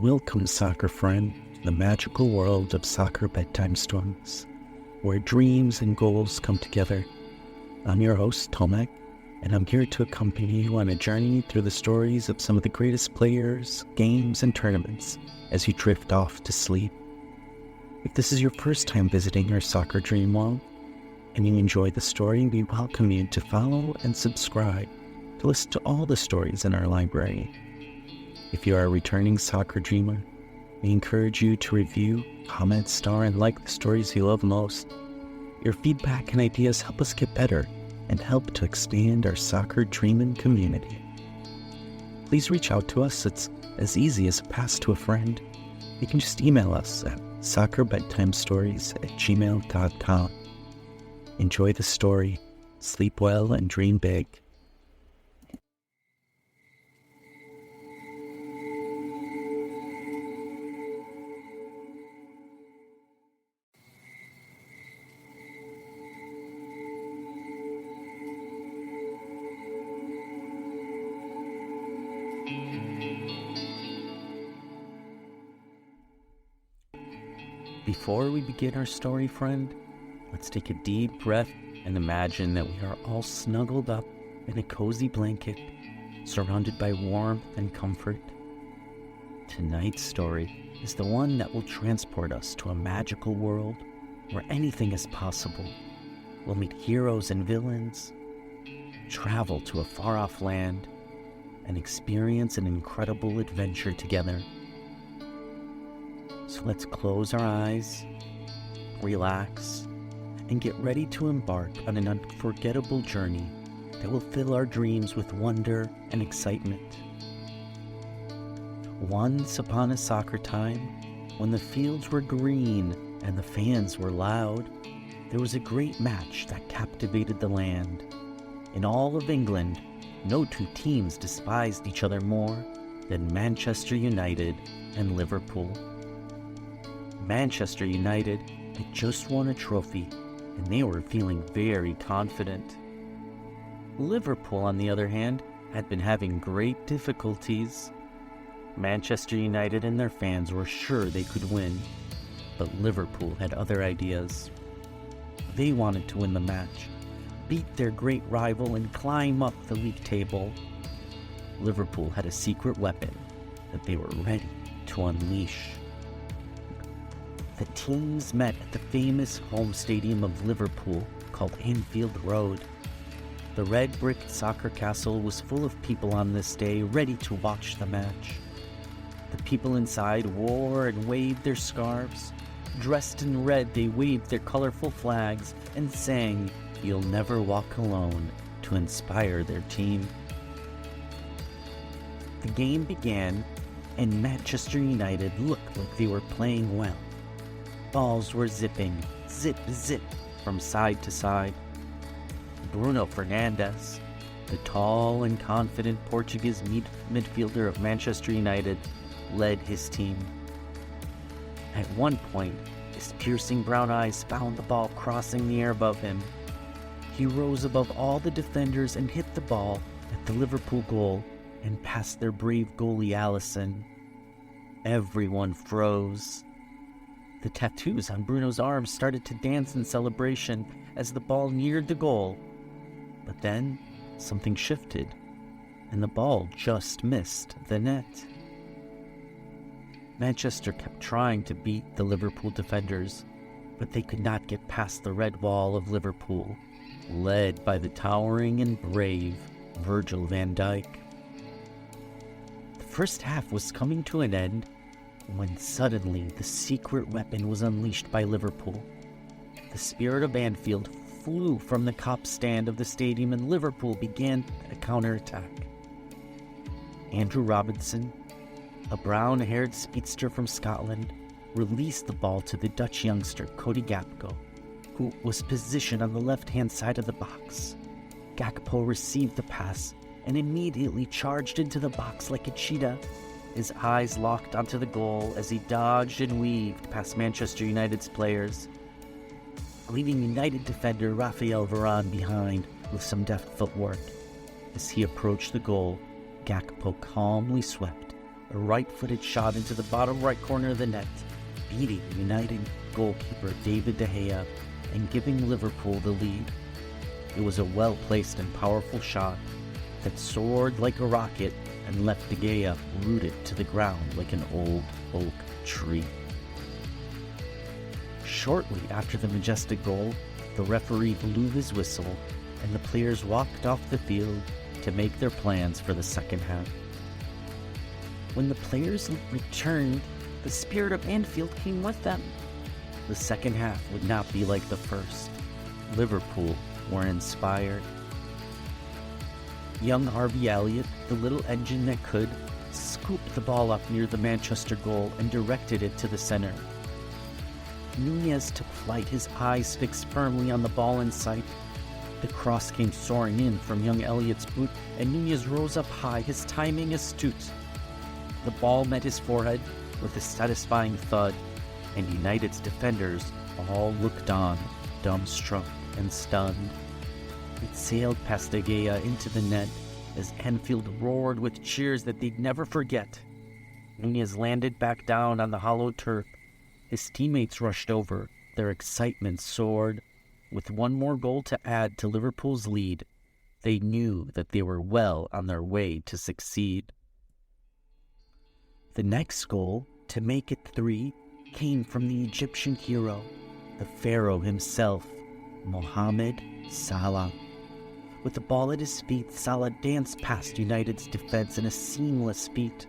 Welcome, soccer friend, to the magical world of Soccer Bedtime Stories, where dreams and goals come together. I'm your host, Tomek, and I'm here to accompany you on a journey through the stories of some of the greatest players, games, and tournaments as you drift off to sleep. If this is your first time visiting our Soccer Dream World, and you enjoy the story, we welcome you to follow and subscribe to listen to all the stories in our library. If you are a returning soccer dreamer, we encourage you to review, comment, star, and like the stories you love most. Your feedback and ideas help us get better and help to expand our soccer dreaming community. Please reach out to us. It's as easy as a pass to a friend. You can just email us at soccerbedtimestories@gmail.com. Enjoy the story, sleep well, and dream big. Before we begin our story, friend, let's take a deep breath and imagine that we are all snuggled up in a cozy blanket, surrounded by warmth and comfort. Tonight's story is the one that will transport us to a magical world where anything is possible. We'll meet heroes and villains, travel to a far-off land, and experience an incredible adventure together. So let's close our eyes, relax, and get ready to embark on an unforgettable journey that will fill our dreams with wonder and excitement. Once upon a soccer time, when the fields were green and the fans were loud, there was a great match that captivated the land. In all of England, no two teams despised each other more than Manchester United and Liverpool. Manchester United had just won a trophy, and they were feeling very confident. Liverpool, on the other hand, had been having great difficulties. Manchester United and their fans were sure they could win, but Liverpool had other ideas. They wanted to win the match, beat their great rival, and climb up the league table. Liverpool had a secret weapon that they were ready to unleash. The teams met at the famous home stadium of Liverpool called Anfield Road. The red brick soccer castle was full of people on this day ready to watch the match. The people inside wore and waved their scarves. Dressed in red, they waved their colorful flags and sang "You'll Never Walk Alone" to inspire their team. The game began, and Manchester United looked like they were playing well. Balls were zipping, zip, zip, from side to side. Bruno Fernandes, the tall and confident Portuguese midfielder of Manchester United, led his team. At one point, his piercing brown eyes found the ball crossing the air above him. He rose above all the defenders and hit the ball at the Liverpool goal and past their brave goalie Alisson. Everyone froze. The tattoos on Bruno's arms started to dance in celebration as the ball neared the goal. But then, something shifted, and the ball just missed the net. Manchester kept trying to beat the Liverpool defenders, but they could not get past the red wall of Liverpool, led by the towering and brave Virgil van Dijk. The first half was coming to an end when suddenly the secret weapon was unleashed by Liverpool. The spirit of Anfield flew from the cop stand of the stadium, and Liverpool began a counterattack. Andrew Robinson, a brown-haired speedster from Scotland, released the ball to the Dutch youngster Cody Gakpo, who was positioned on the left-hand side of the box. Gakpo received the pass and immediately charged into the box like a cheetah. His eyes locked onto the goal as he dodged and weaved past Manchester United's players, leaving United defender Raphael Varane behind with some deft footwork. As he approached the goal, Gakpo calmly swept a right-footed shot into the bottom right corner of the net, beating United goalkeeper David De Gea and giving Liverpool the lead. It was a well-placed and powerful shot that soared like a rocket and left De Gea rooted to the ground like an old oak tree. Shortly after the majestic goal, the referee blew his whistle and the players walked off the field to make their plans for the second half. When the players returned, the spirit of Anfield came with them. The second half would not be like the first. Liverpool were inspired. Young Harvey Elliott, the little engine that could, scooped the ball up near the Manchester goal and directed it to the center. Nunez took flight, his eyes fixed firmly on the ball in sight. The cross came soaring in from young Elliott's boot, and Nunez rose up high, his timing astute. The ball met his forehead with a satisfying thud, and United's defenders all looked on, dumbstruck and stunned. It sailed past De Gea into the net as Anfield roared with cheers that they'd never forget. Nunez landed back down on the hollow turf. His teammates rushed over. Their excitement soared. With one more goal to add to Liverpool's lead, they knew that they were well on their way to succeed. The next goal, to make it 3, came from the Egyptian hero, the pharaoh himself, Mohamed Salah. With the ball at his feet, Salah danced past United's defense in a seamless feat.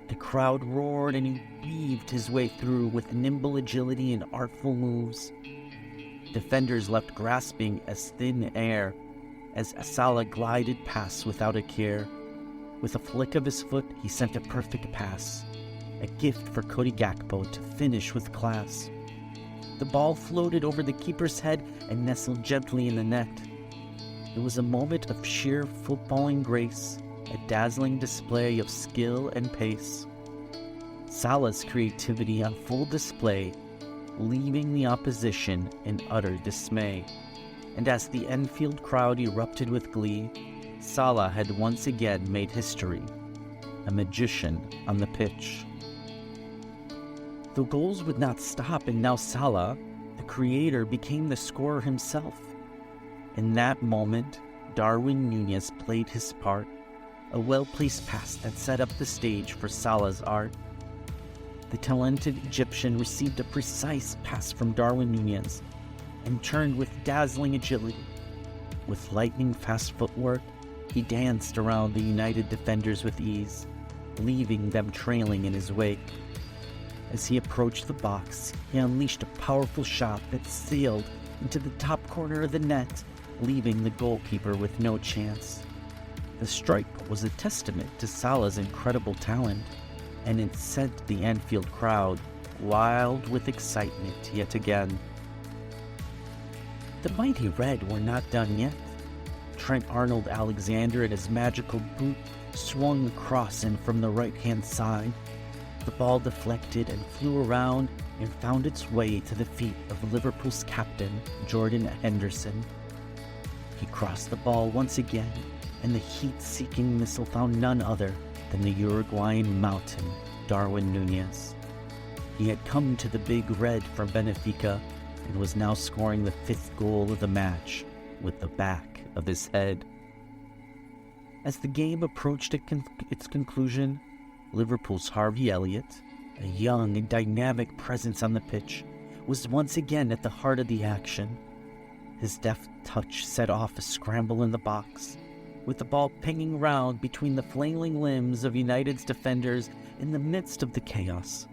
The crowd roared and he weaved his way through with nimble agility and artful moves. Defenders left grasping as thin air as Salah glided past without a care. With a flick of his foot, he sent a perfect pass, a gift for Cody Gakpo to finish with class. The ball floated over the keeper's head and nestled gently in the net. It was a moment of sheer footballing grace, a dazzling display of skill and pace. Salah's creativity on full display, leaving the opposition in utter dismay. And as the Anfield crowd erupted with glee, Salah had once again made history, a magician on the pitch. The goals would not stop, and now Salah, the creator, became the scorer himself. In that moment, Darwin Nunez played his part, a well-placed pass that set up the stage for Salah's art. The talented Egyptian received a precise pass from Darwin Nunez and turned with dazzling agility. With lightning-fast footwork, he danced around the United defenders with ease, leaving them trailing in his wake. As he approached the box, he unleashed a powerful shot that sailed into the top corner of the net, leaving the goalkeeper with no chance. The strike was a testament to Salah's incredible talent, and it sent the Anfield crowd wild with excitement yet again. The mighty Red were not done yet. Trent Arnold-Alexander and his magical boot swung the cross in from the right-hand side. The ball deflected and flew around and found its way to the feet of Liverpool's captain, Jordan Henderson. He crossed the ball once again, and the heat-seeking missile found none other than the Uruguayan mountain, Darwin Nunez. He had come to the Big Red from Benfica and was now scoring the 5th goal of the match with the back of his head. As the game approached its conclusion, Liverpool's Harvey Elliott, a young and dynamic presence on the pitch, was once again at the heart of the action. His deft touch set off a scramble in the box, with the ball pinging round between the flailing limbs of United's defenders. In the midst of the chaos,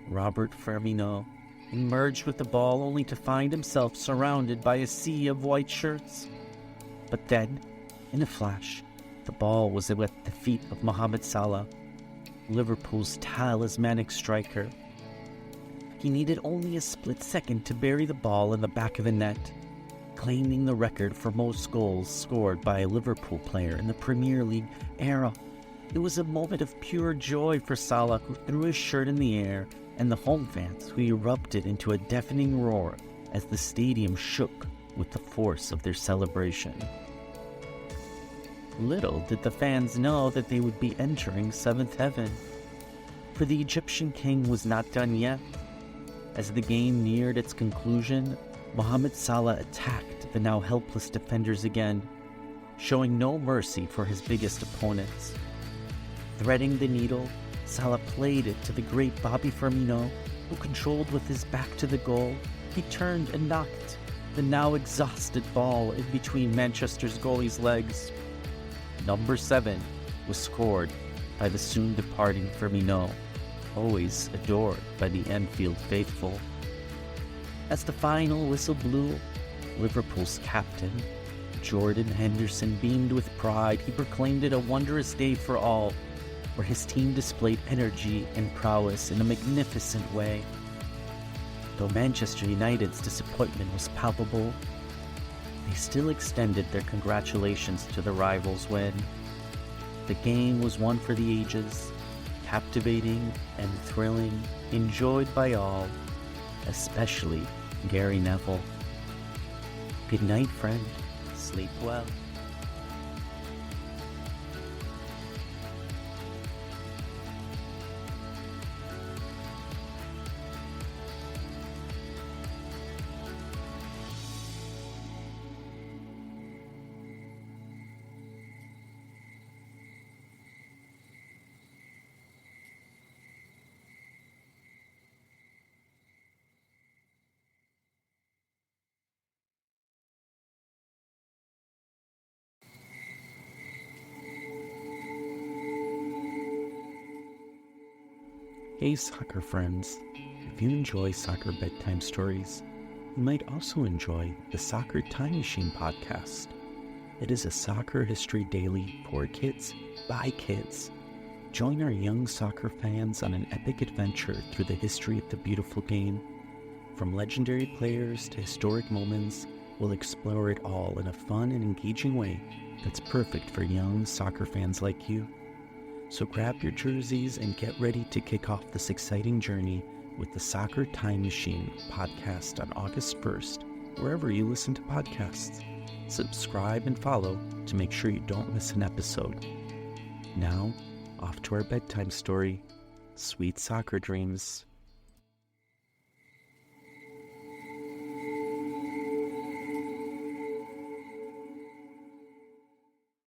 Robert Firmino emerged with the ball only to find himself surrounded by a sea of white shirts. But then, in a flash, the ball was at the feet of Mohamed Salah, Liverpool's talismanic striker. He needed only a split second to bury the ball in the back of the net, claiming the record for most goals scored by a Liverpool player in the Premier League era. It was a moment of pure joy for Salah, who threw his shirt in the air, and the home fans, who erupted into a deafening roar as the stadium shook with the force of their celebration. Little did the fans know that they would be entering 7th heaven. For the Egyptian king was not done yet. As the game neared its conclusion, Mohamed Salah attacked the now helpless defenders again, showing no mercy for his biggest opponents. Threading the needle, Salah played it to the great Bobby Firmino, who controlled with his back to the goal. He turned and knocked the now exhausted ball in between Manchester's goalie's legs. Number 7 was scored by the soon-departing Firmino, always adored by the Anfield faithful. As the final whistle blew, Liverpool's captain, Jordan Henderson, beamed with pride. He proclaimed it a wondrous day for all, where his team displayed energy and prowess in a magnificent way. Though Manchester United's disappointment was palpable, they still extended their congratulations to the rivals when the game was one for the ages, captivating and thrilling, enjoyed by all, especially Gary Neville. Good night, friend. Sleep well. Hey soccer friends, if you enjoy Soccer Bedtime Stories, you might also enjoy the Soccer Time Machine podcast. It is a soccer history daily for kids, by kids. Join our young soccer fans on an epic adventure through the history of the beautiful game. From legendary players to historic moments, we'll explore it all in a fun and engaging way that's perfect for young soccer fans like you. So grab your jerseys and get ready to kick off this exciting journey with the Soccer Time Machine podcast on August 1st, wherever you listen to podcasts. Subscribe and follow to make sure you don't miss an episode. Now, off to our bedtime story. Sweet soccer dreams.